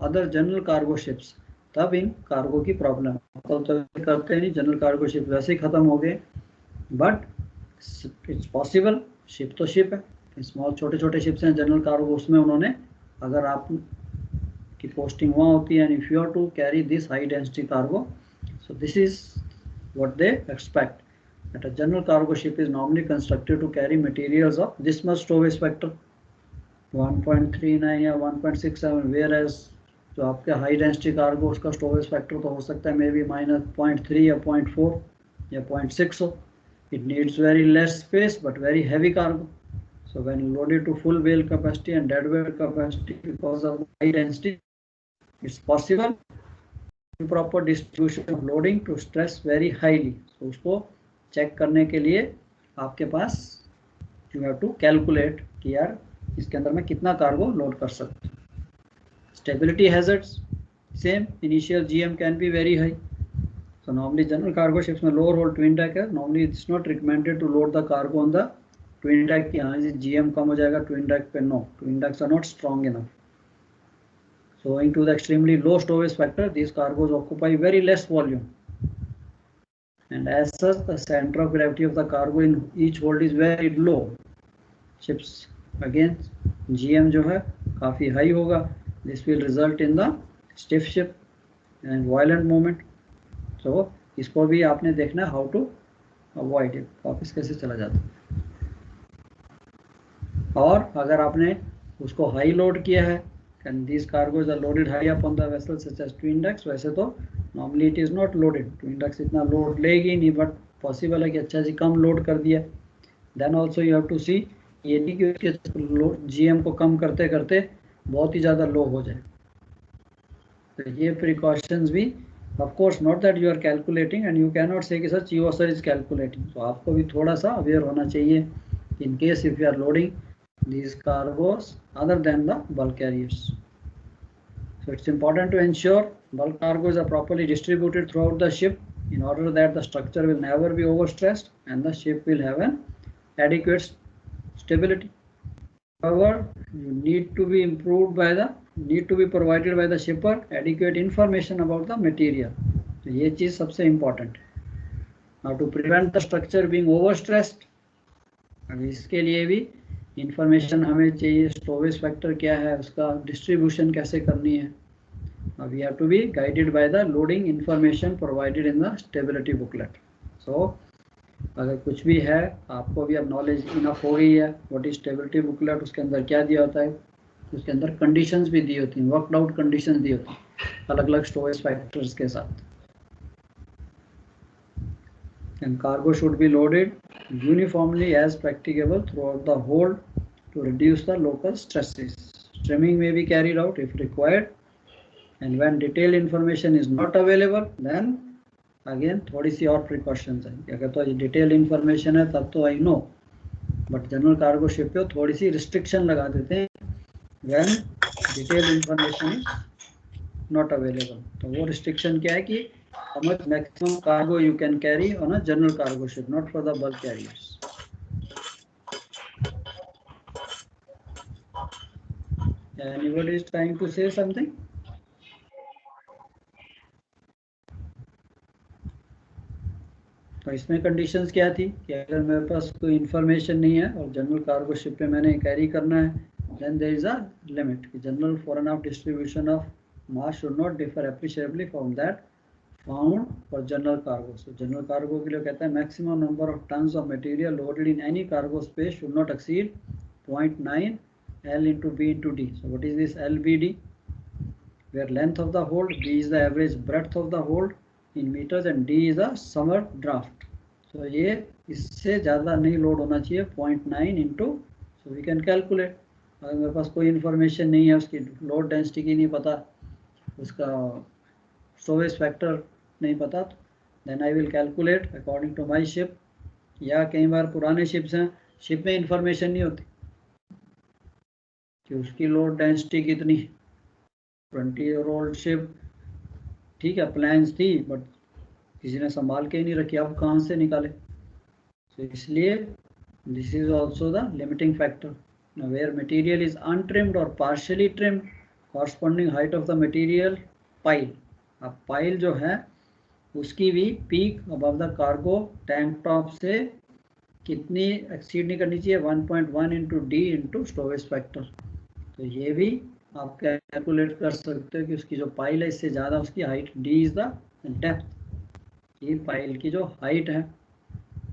other general cargo ships, तब इन कार्गो की प्रॉब्लम तो करते नहीं, जनरल कार्गो शिप वैसे ही ख़त्म हो गए, बट इट्स पॉसिबल। शिप तो शिप है, स्मॉल छोटे छोटे शिप्स हैं जनरल कार्गो, उसमें उन्होंने अगर आप की पोस्टिंग वहाँ होती है, and if you are to carry this high density cargo, so this is what they expect that a general cargo ship is normally constructed to carry materials of this much storage factor 1.39 या 1.67, whereas जो आपके high density cargo उसका storage factor तो हो सकता है may be -0.3 या 0.4 या 0.6 हो, It needs very less space but very heavy cargo. So when loaded to full whale capacity and deadweight capacity because of high density, it's possible improper distribution of loading to stress very highly. So उसको check करने के लिए आपके पास you have to calculate कि यार इसके अंदर मैं कितना कार्गो लोड कर सकता हूँ. Stability hazards, same, initial GM can be very high. So normally general cargo ships में lower hold twin deck है. Normally it's not recommended to load the cargo on the twin deck कि हाँ GM कम हो जाएगा twin deck पे. No, twin decks are not strong enough. So owing to the extremely low stowage factor, these cargoes occupy very less volume. And as such, the center of gravity of the cargo in each hold is very low. Ships again GM जो है काफी high होगा. This will result in the stiff ship and violent movement. So इसको भी आपने देखना how to avoid it. वापस कैसे चला जाता है. और अगर आपने उसको high load किया है, and these cargoes are loaded high up on the vessel such as twin decks, वैसे तो normally it is not loaded. Twin decks इतना load लेगी नहीं, but possible है कि अच्छा जी कम load कर दिया. Then also you have to see ये नहीं कि उसके GM को कम करते करते बहुत ही ज़्यादा low हो जाए. तो ये precautions भी, of course not that you are calculating and you cannot say कि सर COSR is calculating. तो आपको भी थोड़ा सा aware होना चाहिए in case if you are loading these cargoes other than the bulk carriers. So it's important to ensure bulk cargoes are properly distributed throughout the ship in order that the structure will never be overstressed and the ship will have an adequate stability. However, you need to be provided by the shipper adequate information about the material. So ये चीज सबसे important है. Now to prevent the structure being overstressed, इसके लिए भी information हमें चाहिए. Storage factor क्या है, उसका डिस्ट्रीब्यूशन कैसे करनी है. We have to be guided by the loading information provided in the stability booklet. So अगर कुछ भी है आपको भी अब नॉलेज इनफ हो गई है व्हाट इज स्टेबिलिटी बुकलेट, उसके अंदर क्या दिया होता है, उसके अंदर कंडीशंस भी दी होती हैं, वर्कड आउट कंडीशंस दी होती हैं अलग अलग स्टोरेज फैक्टर्स के साथ. And cargo should be loaded uniformly as practicable throughout the hold to reduce the local stresses. Trimming may be carried out if required, and when detailed information is not available, then again थोड़ी सी और precautions हैं. अगर तो detailed information है तब तो I know, but general cargo ship पे थोड़ी सी restriction लगा देते हैं when detailed information is not available. तो वो restriction क्या है कि how much maximum cargo you can carry on a general cargo ship, not for the bulk carriers. Anybody is trying to say something? तो इसमें कंडीशंस क्या थी कि अगर मेरे पास कोई इंफॉर्मेशन नहीं है और जनरल कार्गो शिप पे मैंने कैरी करना है, then there is a limit. General fore and aft distribution of mass should not differ appreciably from that found for general cargo. So general cargo के लिए कहता है maximum number of tons of material loaded in any cargo space should not exceed 0.9 L into B into D. So what is this LBD? Where length of the hold, B is the average breadth of the hold in meters and D is the summer draft. So ये इससे ज़्यादा नहीं load होना चाहिए 0.9 into. So we can calculate. अगर मेरे पास कोई information नहीं है, उसकी लोड डेंसिटी की नहीं पता, उसका स्टोरेज फैक्टर नहीं पता, then I will calculate according to my ship. या कई बार पुराने शिप्स हैं, शिप में इंफॉर्मेशन नहीं होती कि उसकी लोड डेंसिटी कितनी. 20-year-old शिप ठीक है, प्लान्स थी बट किसी ने संभाल के ही नहीं रखी, अब कहाँ से निकाले. तो इसलिए this is also the limiting factor. Where material is untrimmed or partially trimmed, corresponding height of the material pile. अब pile जो है उसकी भी peak above the cargo tank top से कितनी exceed नहीं करनी चाहिए, 1.1 into D into stowage factor. तो ये भी आप कैलकुलेट कर सकते हो कि उसकी जो पाइल है इससे ज़्यादा उसकी height. D is the depth, ये पाइल की जो हाइट है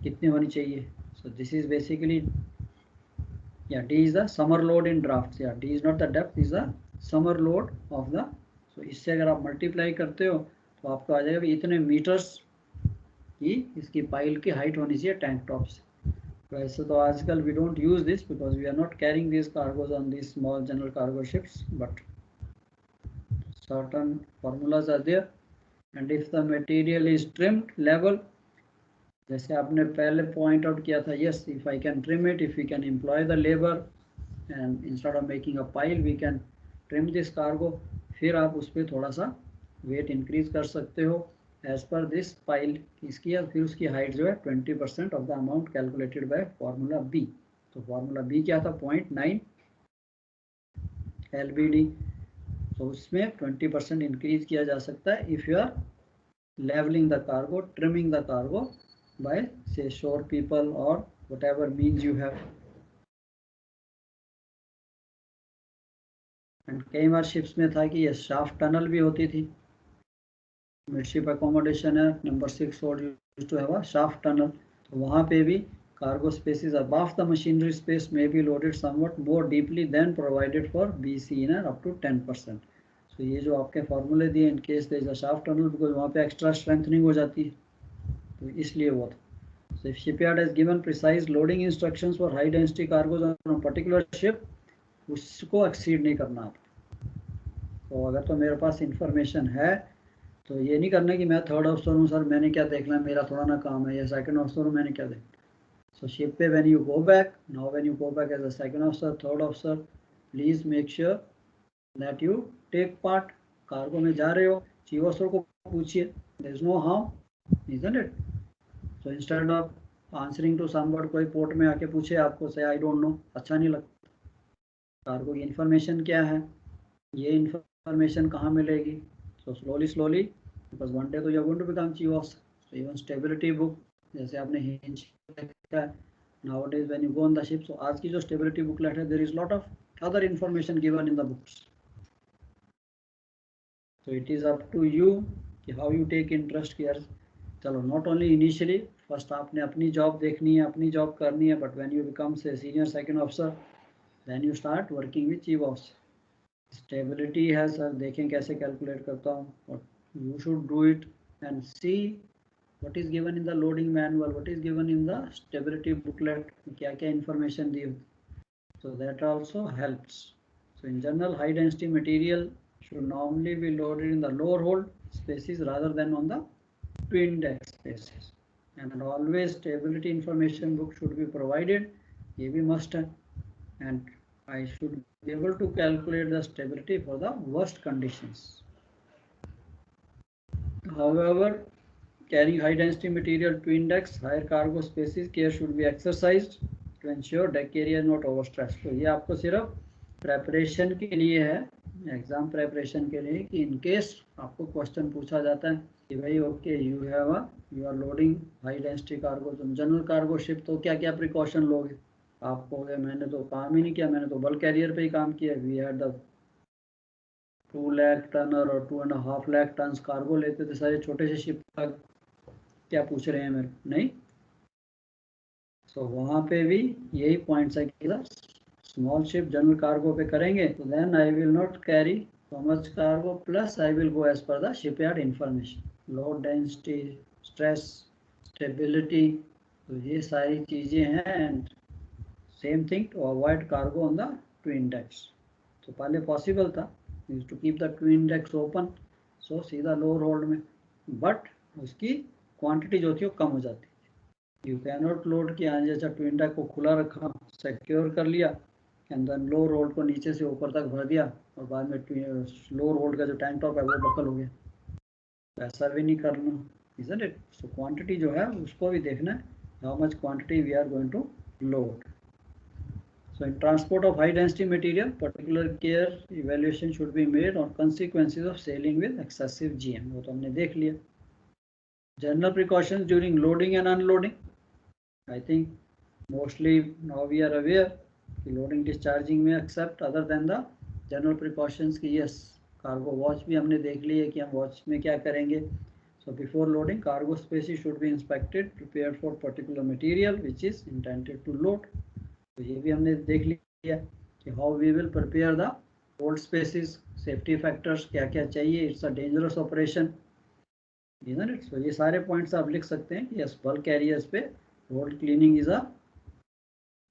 कितनी होनी चाहिए. So this is basically D is the summer load in drafts. D is not the depth, is the summer load of the. So इससे अगर आप मल्टीप्लाई करते हो तो आपको आ जाएगा इतने मीटर्स कि इसकी पाइल की हाइट होनी चाहिए टैंक टॉप से। वैसे तो आजकल we don't use this because we are not carrying this cargoes on this small general cargo ships, but certain formulas are there. And if the material is trimmed level, जैसे आपने पहले point out किया था, yes, if I can trim it, if we can employ the labor and instead of making a pile we can trim this cargo, फिर आप उस पर थोड़ा सा वेट इंक्रीज कर सकते हो एज पर दिस पाइल इसकी, फिर उसकी हाइट जो है 20% of the amount calculated by formula B. तो फॉर्मूला बी क्या था, 0.9 LBD। तो उसमें 20% इंक्रीज किया जा सकता है if you are leveling the cargo, trimming the cargo by say shore people or whatever means you have. And कई बार शिप्स में था कि ये शाफ्ट टनल भी होती थी। मिडशिप अकोमोडेशन है नंबर 6 और used to have a shaft tunnel, तो वहाँ पे भी cargo spaces above the machinery space may be loaded somewhat more deeply than provided for BC inner up to 10%. तो ये जो आपके फॉर्मूले दिए in case there is a shaft tunnel, because वहाँ पे एक्स्ट्रा स्ट्रेंथनिंग हो जाती है, तो इसलिए वो था। So if shipyard has given precise loading instructions for high density cargoes on a particular ship, उसको एक्सीड नहीं करना आता। तो अगर तो मेरे पास इंफॉर्मेशन है तो ये नहीं करना कि मैं थर्ड ऑफिसर हूँ सर मैंने क्या देखना है, मेरा थोड़ा ना काम है, या सेकंड ऑफिसर हूँ मैंने क्या देखना। सो शिप पे when you go back, now when you go back as a second officer, third officer, please make sure that you take part। कार्गो में जा रहे हो, चीफ ऑफिसर को पूछिए, there is no harm, isn't it? So instead of answering to somebody, कोई port में आके पूछे आपको, से I don't know, अच्छा नहीं लगता। कार्गो की इन्फॉर्मेशन क्या है, ये इन्फॉर्मेशन कहाँ मिलेगी। So slowly because one day तो you're going to become chief officer, so even stability book जैसे आपने हिंज देखा है nowadays when you go on the ship, so आज की जो stability booklet है there is lot of other information given in the books. So it is up to you कि how you take interest here। चलो not only initially, first आपने अपनी job देखनी है, अपनी जॉब करनी है, but when you become say senior second officer, then you start working with chief officer। Stability है सर, देखें कैसे कैलकुलेट करता हूँ, but you should do it and see what is given in the loading manual, what is given in the stability booklet, क्या क्या information दी होती, so that also helps। So in general, high density material should normally be loaded in the lower hold spaces rather than on the twin deck spaces, and always stability information book should be provided, ये भी must है, and I should be able to calculate the stability for the worst conditions। However, carrying high density material twin decks, higher cargo spaces, care should be exercised to ensure deck area is not overstressed। तो ये आपको सिर्फ preparation के लिए है, exam preparation के लिए, कि इन केस आपको क्वेश्चन पूछा जाता है कि भाई okay you are loading high density cargo, तुम जनरल कार्गो शिप, तो क्या क्या प्रिकॉशन लोगे। आप कहोगे मैंने तो काम ही नहीं किया, मैंने तो बल्क कैरियर पे ही काम किया, we had the 2 lakh ton और 2.5 लाख टन कार्गो लेते थे सारे छोटे से शिप का, क्या पूछ रहे हैं मेरे, नहीं। तो वहाँ पे भी यही पॉइंट्स है कि स्मॉल शिप जनरल कार्गो पे करेंगे तो then I will not carry so much cargo, plus I will go as per the shipyard information, load density, stress, stability, तो ये सारी चीज़ें हैं। And same thing to avoid cargo on the twin decks. तो पहले possible था to keep the twin decks open, so सीधा lower hold में, बट उसकी क्वांटिटी जो थी वो कम हो जाती। यू कैन नॉट लोड किया, जैसा ट्विन डेक को खुला रखा, सिक्योर कर लिया, एंड देन लोअर होल्ड को नीचे से ऊपर तक भर दिया, और बाद में लोअर होल्ड का जो टैंक टॉप है वो बकल हो गया, ऐसा भी नहीं करना, isn't it? So क्वांटिटी जो है उसको भी देखना है, how much quantity we are going to load. So in transport of high density material, particular care evaluation should be made on consequences of sailing with excessive GM, वो तो हमने देख लिया। General precautions during loading and unloading, I think mostly now we are aware कि loading discharging में except other than the general precautions कि yes cargo watch भी हमने देख ली है कि हम watch में क्या करेंगे। So before loading, cargo spaces should be inspected, prepared for particular material which is intended to load। तो ये भी हमने देख लिया कि how we will prepare the hold spaces, safety factors क्या क्या चाहिए, it's a dangerous operation। isn't it? So ये सारे पॉइंट्स आप लिख सकते हैं कि यस बल्क कैरियर्स पे hold cleaning is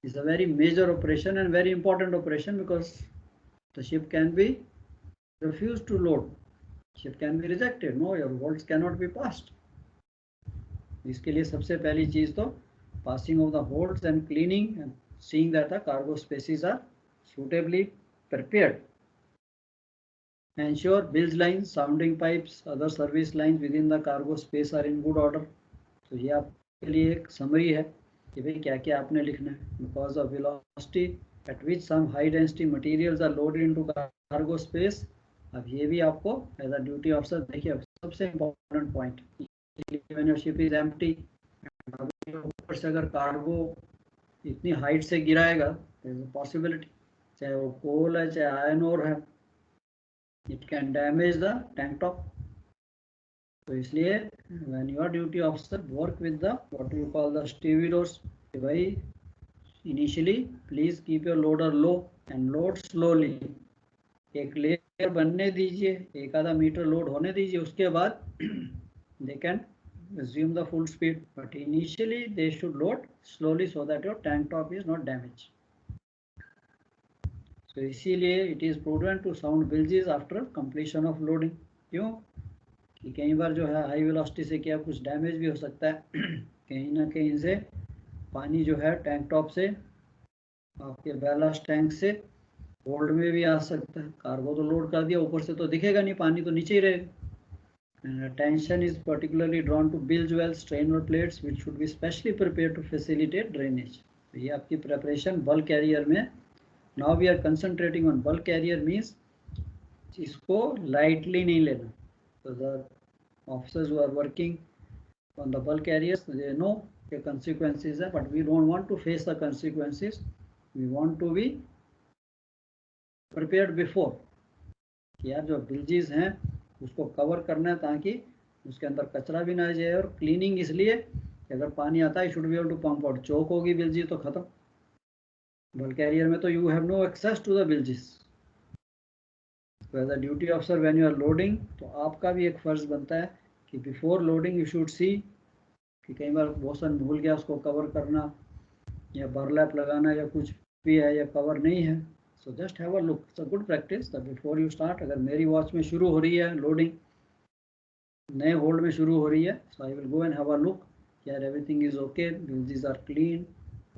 a very major operation and very important operation, because the ship can be refused to load, ship can be rejected, no, your holds cannot be passed. इसके लिए सबसे पहली चीज तो passing of the holds and cleaning and seeing that the cargo spaces are suitably prepared. Ensure bilge lines, sounding pipes, other service lines within the cargo space are in good order. तो ये आपके लिए एक summary है कि भाई क्या क्या आपने लिखना है. Because of velocity at which some high density materials are loaded into cargo space. अब ये भी आपको एज अ ड्यूटी ऑफिसर देखिए सबसे important point, when your ship is empty, ऊपर से अगर कार्गो इतनी हाइट से गिराएगा, पॉसिबिलिटी चाहे वो कोल है चाहे आयरन ओर है, it can damage the tank top. तो इसलिए when your duty officer work with the what you call the stevedores, भाई initially please keep your loader low and load slowly. एक लेयर बनने दीजिए, एक आधा मीटर लोड होने दीजिए, उसके बाद they can resume the full speed, but initially they should load slowly so that your tank top is not damaged. So इसीलिए it is prudent to sound bilges after completion of loading. क्यों कि कई बार जो है high velocity से क्या कुछ damage भी हो सकता है. कहीं ना कहीं से पानी जो है टैंक टॉप से आपके बैलास्ट टैंक से होल्ड में भी आ सकता है. कार्गो तो लोड कर दिया, ऊपर से तो दिखेगा नहीं, पानी तो नीचे ही रहेगा. And attention is particularly drawn to bilge wells, strainer plates, which should be specially prepared to facilitate drainage. तो ये आपकी preparation bulk carrier में. Now we are concentrating on bulk carrier means इसको lightly नहीं लेना. So the officers who are working on the bulk carriers, they know the consequences है, but we don't want to face the consequences. We want to be prepared before. यार जो bilges हैं उसको cover करना है ताकि उसके अंदर कचरा भी ना आ जाए. और क्लीनिंग इसलिए कि अगर पानी आता है should be able to pump out. Choke होगी बिल्जी तो खत्म. बल्क कैरियर में तो you have no access to the bilges. As a duty officer when you are loading, तो आपका भी एक फर्ज बनता है कि before loading you should see कि कई बार बोसन भूल गया उसको कवर करना या बरलैप लगाना या कुछ भी है या कवर नहीं है. So just have a look. It's a good practice that before you start, अगर मेरी वॉच में शुरू हो रही है लोडिंग, नए होल्ड में शुरू हो रही है, so I will go and have a look. यार everything is okay, bilges are clean,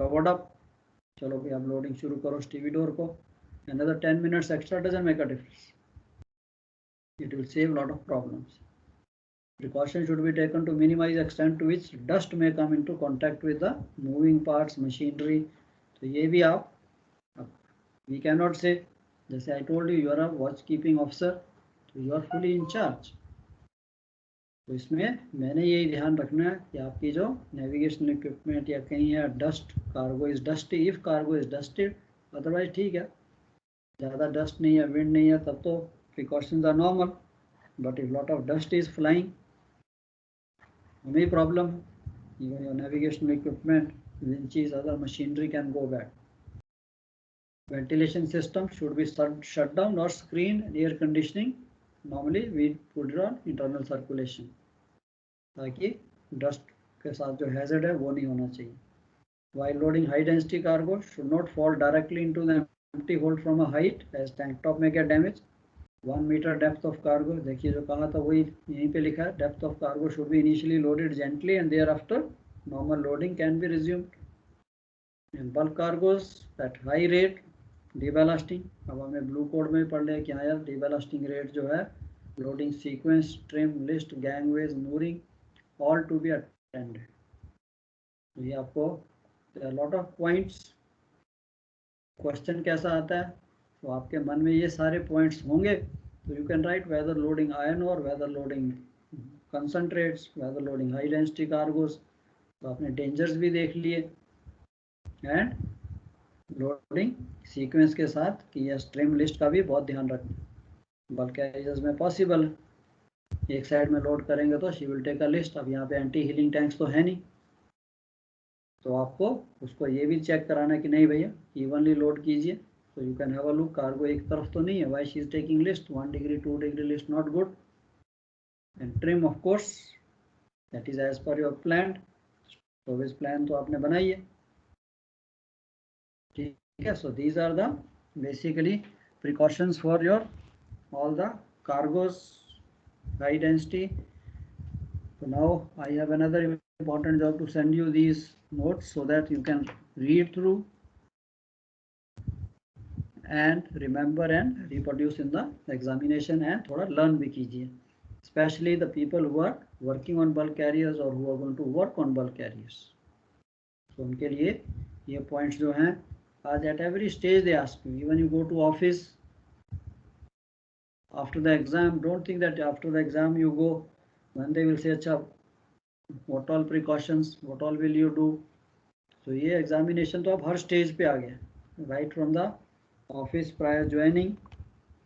covered up. चलो भाई आप लोडिंग शुरू करो स्टीविडोर को. Another 10 minutes extra doesn't make a difference. It will save a lot of problems. Precaution should be taken to minimize extent to which dust may come into contact with the moving parts, machinery. तो ये भी आप we cannot say, जैसे I told you, you are a watch keeping officer, तो you are fully in charge. तो इसमें मैंने यही ध्यान रखना है कि आपकी जो नेविगेशन इक्विपमेंट या कहीं है dust, cargo is dusty, if cargo is dusted, otherwise ठीक है. ज़्यादा डस्ट नहीं है, विंड नहीं है, तब तो precautions are normal. But if lot of dust is flying, हमें problem. Even your navigation equipment, winches, other machinery can go bad. Ventilation system should be shut down or screened. Air conditioning, normally we put it on internal circulation ताकि dust के साथ जो hazard है वो नहीं होना चाहिए. While loading high density cargo should not fall directly into the empty hold from a height as tank top may get damaged. 1 meter depth of cargo, देखिए जो कहा था वही यहीं पे लिखा है. Depth of cargo should be initially loaded gently and thereafter normal loading can be resumed. And bulk cargos at high rate, डीबैलास्टिंग. अब हमें ब्लू कोड में पढ़ लें कि हाँ यार डीबैलास्टिंग रेट जो है, loading sequence, trim, list, gangways, mooring, all to be attended. ये आपको लॉट ऑफ पॉइंट्स. क्वेश्चन कैसा आता है तो आपके मन में ये सारे पॉइंट्स होंगे, तो you can write whether loading iron और whether loading concentrates, whether loading high density cargoes. तो आपने डेंजर्स भी देख लिए एंड लोडिंग सीक्वेंस के साथ कि यह स्ट्रीम लिस्ट का भी बहुत ध्यान रखना. बल्क कैरियर्स में पॉसिबल एक साइड में लोड करेंगे तो she will take a list. अब यहाँ पे एंटी हीलिंग टैंक्स तो है नहीं, तो आपको उसको ये भी चेक कराना कि नहीं भैया इवनली लोड कीजिए. तो you can have a look, cargo एक तरफ तो नहीं है. Why she is taking list 1 degree 2 degree list, not good. And trim of course that is as per your plan. Service plan तो आपने बनाई है, ठीक है। So these are the basically precautions for your all the cargos high density. So now I have another important job to send you these notes so that you can read through and remember and reproduce in the examination, and थोड़ा learn भी कीजिए, especially the people who are working on bulk carriers or who are going to work on bulk carriers. So उनके लिए ये points जो हैं, आज at every stage they ask you, even you go to office after the exam, don't think that after the exam you go, when they will say अच्छा what all precautions, what all will you do. So ये examination तो अब हर stage पे आ गया, right from the office prior joining,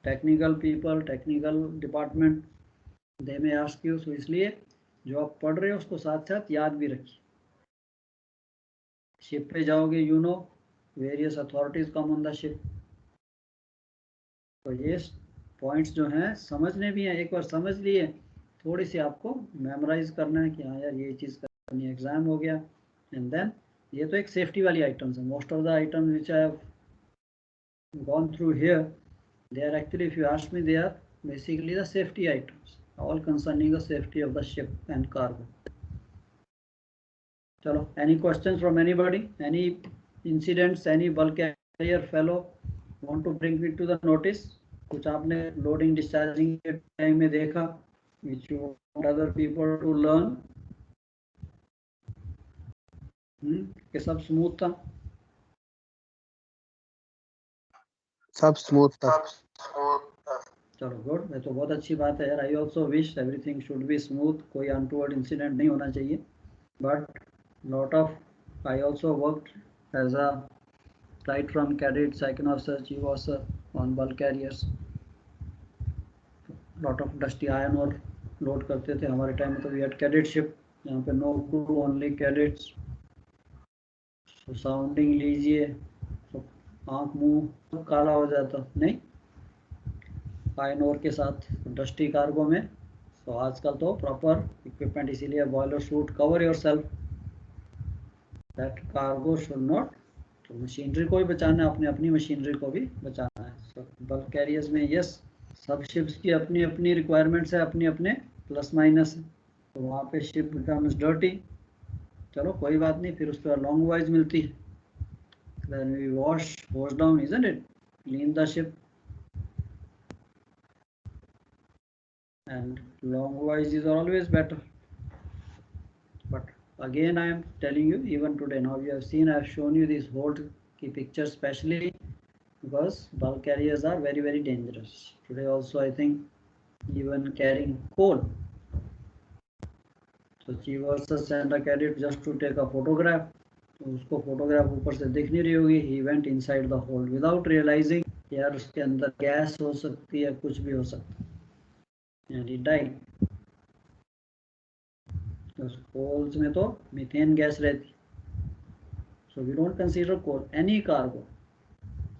technical people, technical department, they may ask you. So इसलिए जो आप पढ़ रहे हो उसको साथ साथ याद भी रखिए। शिप पे जाओगे, you know various authorities come on the ship, तो ये पॉइंट्स जो हैं समझने भी हैं, एक बार समझ लिए थोड़ी सी आपको मेमोराइज करना है कि हाँ यार ये चीज़ करनी है, एग्जाम हो गया। एंड देन ये तो एक सेफ्टी वाली आइटम्स है, most of the items which I have gone through here, they are actually, if you ask me, they are basically the safety items, all concerning the safety of the ship and cargo. चलो, any question from anybody, any incidents, any bulk carrier fellow want to bring it to the notice? कुछ आपने loading discharging के time में देखा which you want other people to learn? कि सब smooth था? सब स्मूथ था। चलो गुड, ये तो बहुत अच्छी बात है यार। I also wish everything should be smooth, कोई अनटूवर्ड इंसिडेंट नहीं होना चाहिए। But lot of I also worked as a right from cadet, second officer, chief officer on bulk carriers. lot of dusty iron ore load करते थे हमारे time में, तो we had cadet ship, यहाँ पे नो क्रू, ओनली कैडेट्स। तो sounding लीजिए तो आँख मुंह काला हो जाता, नहीं आयरन ओर के साथ डस्टी कार्गो में। तो आजकल तो प्रॉपर इक्विपमेंट, इसीलिए boiler suit, cover your self that cargo should not. तो मशीनरी को भी बचाना है, अपने अपनी मशीनरी को भी बचाना है। सो बल्क कैरियर्स में यस, सब शिप्स की अपनी अपनी रिक्वायरमेंट्स है, अपने अपने प्लस माइनस है, तो वहाँ पे शिप बिकम्स डर्टी। चलो कोई बात नहीं, फिर उस पर लॉन्ग वाइज मिलती है, then we wash down, isn't it, clean the ship, and long wise is always better. But again I am telling you, even today, now you have seen, I have shown you this hold की picture specially because bulk carriers are very very dangerous. Today also I think even carrying coal, so chief officer sent a cadet just to take a photograph, तो उसको photograph ऊपर से दिख नहीं रही होगी, he went inside the hold without realizing यार उसके अंदर गैस हो सकती है, कुछ भी हो सकता है, and he died. उस कोल्स में तो मीथेन गैस रहती, so we don't consider coal any cargo.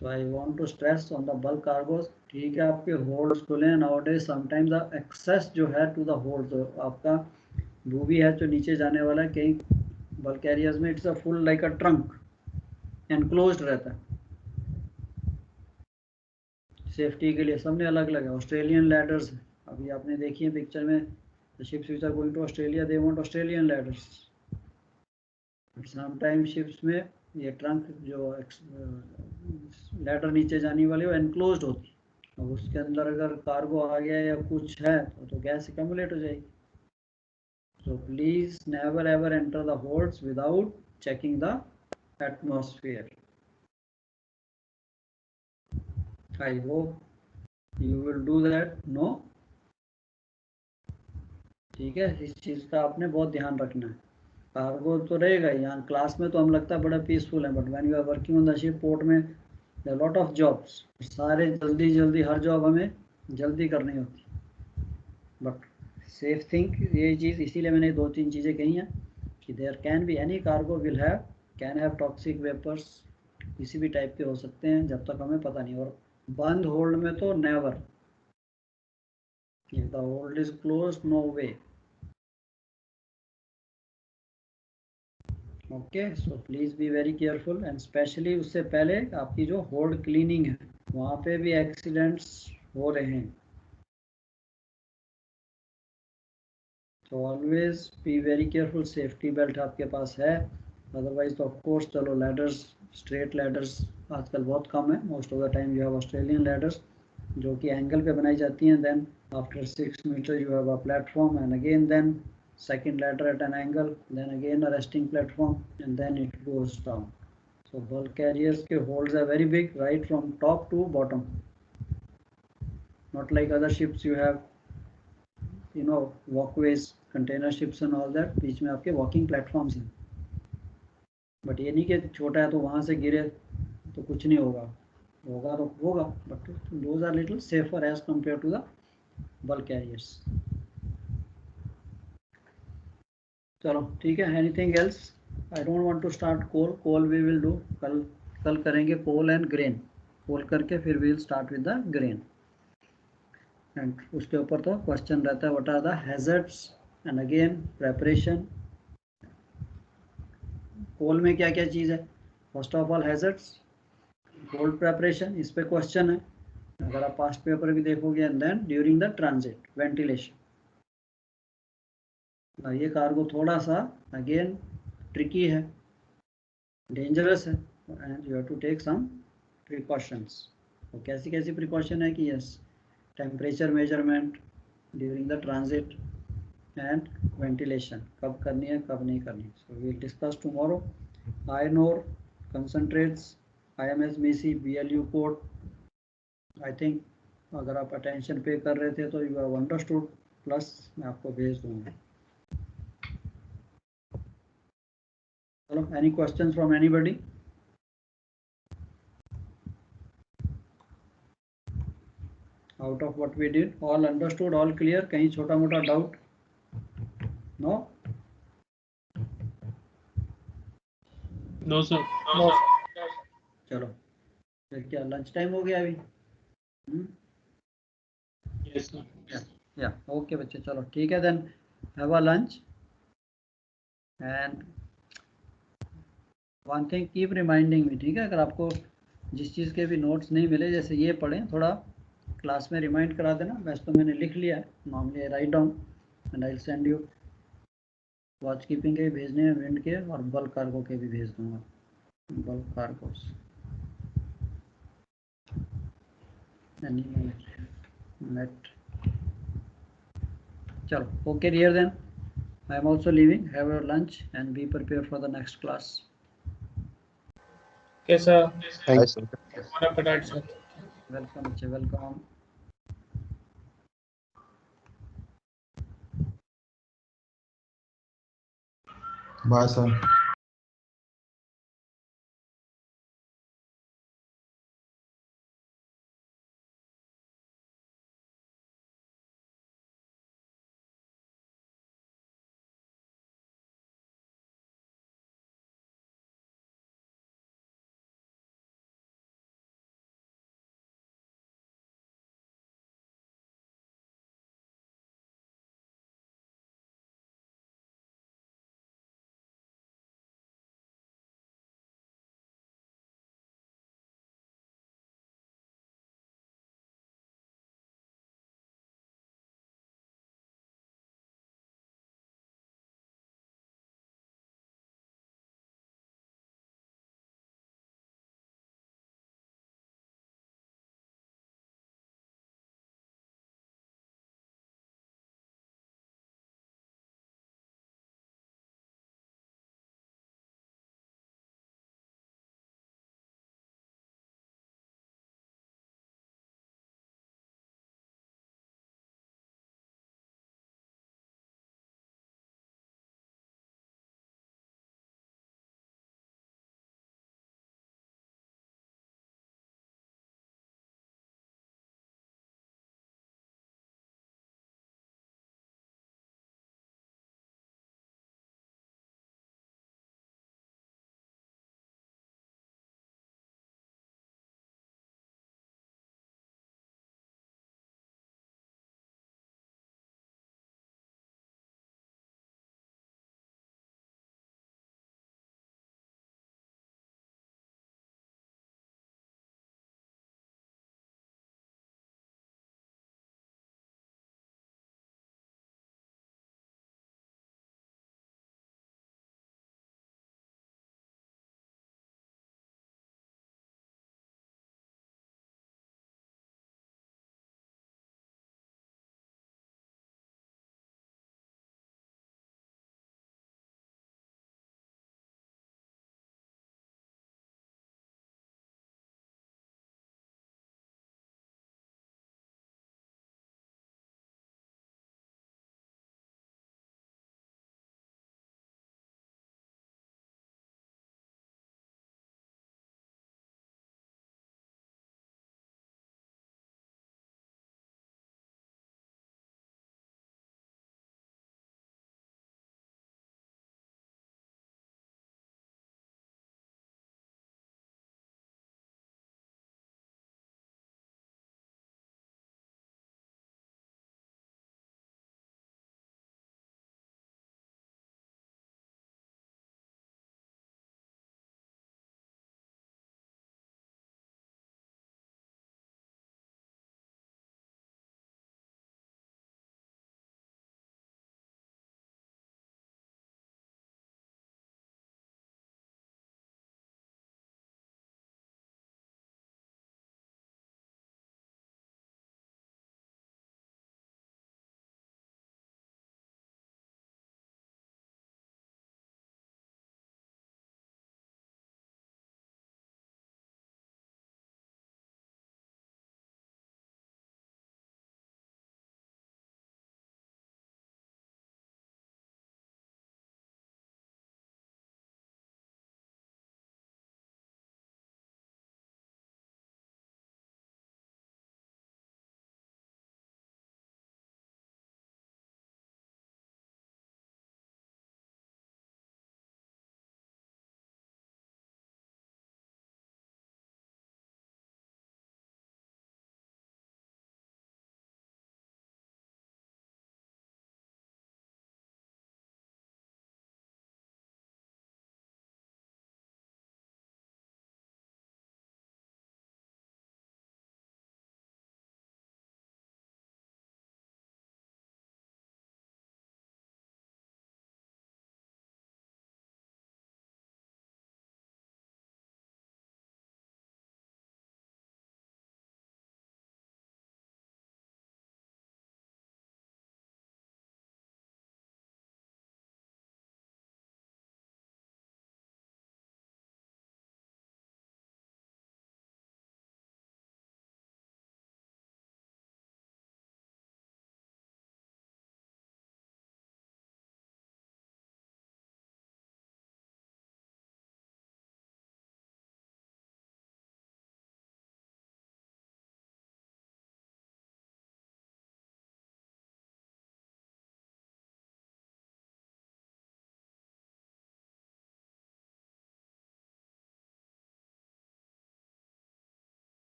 So I want to stress on the bulk cargos, ठीक है आपके होल्ड्स खुले nowadays, sometimes the access जो है to the hold, तो आपका बूबी है जो नीचे जाने वाला है, कहीं बल्क कैरियर्स में it's a full like a trunk, enclosed रहता है। सेफ्टी के लिए सबने अलग अलग है, ऑस्ट्रेलियन लैडर्स, अभी आपने देखी है पिक्चर में, the ships which are going to Australia, they want Australian ladders. Sometime ships में ये ट्रंक जो लैडर नीचे जाने वाली वो एनक्लोज्ड होती है, अब उसके अंदर अगर कार्गो आ गया या कुछ है तो गैस एक्यूमुलेट हो जाएगी। So please never ever enter the holds without checking the atmosphere. I hope you will do that. No? ठीक है, इस चीज़ का आपने बहुत ध्यान रखना है। कार्गो तो रहेगा, यहाँ क्लास में तो हम लगता है बड़ा पीसफुल है, but when you are working on the ship, port में देयर लॉट ऑफ जॉब्स, सारे जल्दी जल्दी, हर जॉब हमें जल्दी करनी होती, बट सेफ थिंक, ये चीज़ इसीलिए मैंने दो तीन चीज़ें कही हैं कि there can be any cargo will have, can have toxic vapours, किसी भी टाइप के हो सकते हैं जब तक हमें पता नहीं। और बंद होल्ड में तो never, if the hold is close no way. Okay, so please be very careful and specially उससे पहले आपकी जो होल्ड क्लीनिंग है वहाँ पे भी एक्सीडेंट्स हो रहे हैं, तो always be very careful. Safety belt आपके पास है, अदरवाइज तो ऑफ कोर्स चलो लैडर्स, स्ट्रेट लैडर्स आजकल बहुत कम है, most of the time you have Australian ladders जो कि एंगल पे बनाई जाती हैं, then after 6 metre you have a platform and again then second ladder at an angle, then again a resting platform, and then it goes down. So bulk carriers के holes are very big right from top to bottom, not like other ships you have you know walkways, container ships and all that, बीच में आपके walking platforms हैं, but ये नहीं कि छोटा है तो वहाँ से गिरे तो कुछ नहीं होगा, होगा तो होगा, but those are little safer as compared to the bulk carriers. चलो ठीक है, anything else? I don't want to start coal we will do कल करेंगे कोल एंड ग्रेन, कोल करके फिर we will start with the grain, and उसके ऊपर तो क्वेश्चन रहता है what are the hazards and again preparation. Coal में क्या क्या चीज़ है? First of all hazards, cold preparation, इस पे क्वेश्चन है अगर आप पास्ट पेपर भी देखोगे, and then during the transit ventilation. ये कार्गो थोड़ा सा अगेन ट्रिकी है, डेंजरस है, and you have to take some precautions. तो कैसी कैसी प्रिकॉशन है कि yes, temperature measurement during the transit and ventilation कब करनी है कब नहीं करनी। So we will discuss tomorrow. Iron ore concentrates, IMS MECE BLU code, I think अगर आप अटेंशन पे कर रहे थे तो यू हैव अंडरस्टूड, प्लस मैं आपको भेज दूंगा। चलो, any questions from anybody? Out of what we did, all understood, all clear? कहीं छोटा मोटा डाउट? नो? No sir. चलो फिर क्या लंच टाइम हो गया अभी? Yes sir. या ओके बच्चे, चलो ठीक है, then have a lunch and one thing keep reminding me, ठीक है? अगर आपको जिस चीज़ के भी नोट्स नहीं मिले, जैसे ये पढ़ें, थोड़ा क्लास में रिमाइंड करा देना। वैसे तो मैंने लिख लिया है, normally I write down and I will send you. Watch keeping के भी भेजने हैं, विंड के और बल्क कार्गो के भी भेज दूंगा, बल्क कार्गोस नेट। चलो okay dear, then I am also leaving. Have your lunch and be prepared for the next class. Okay sir. Thank you. Good night sir. Welcome, welcome. Bye sir.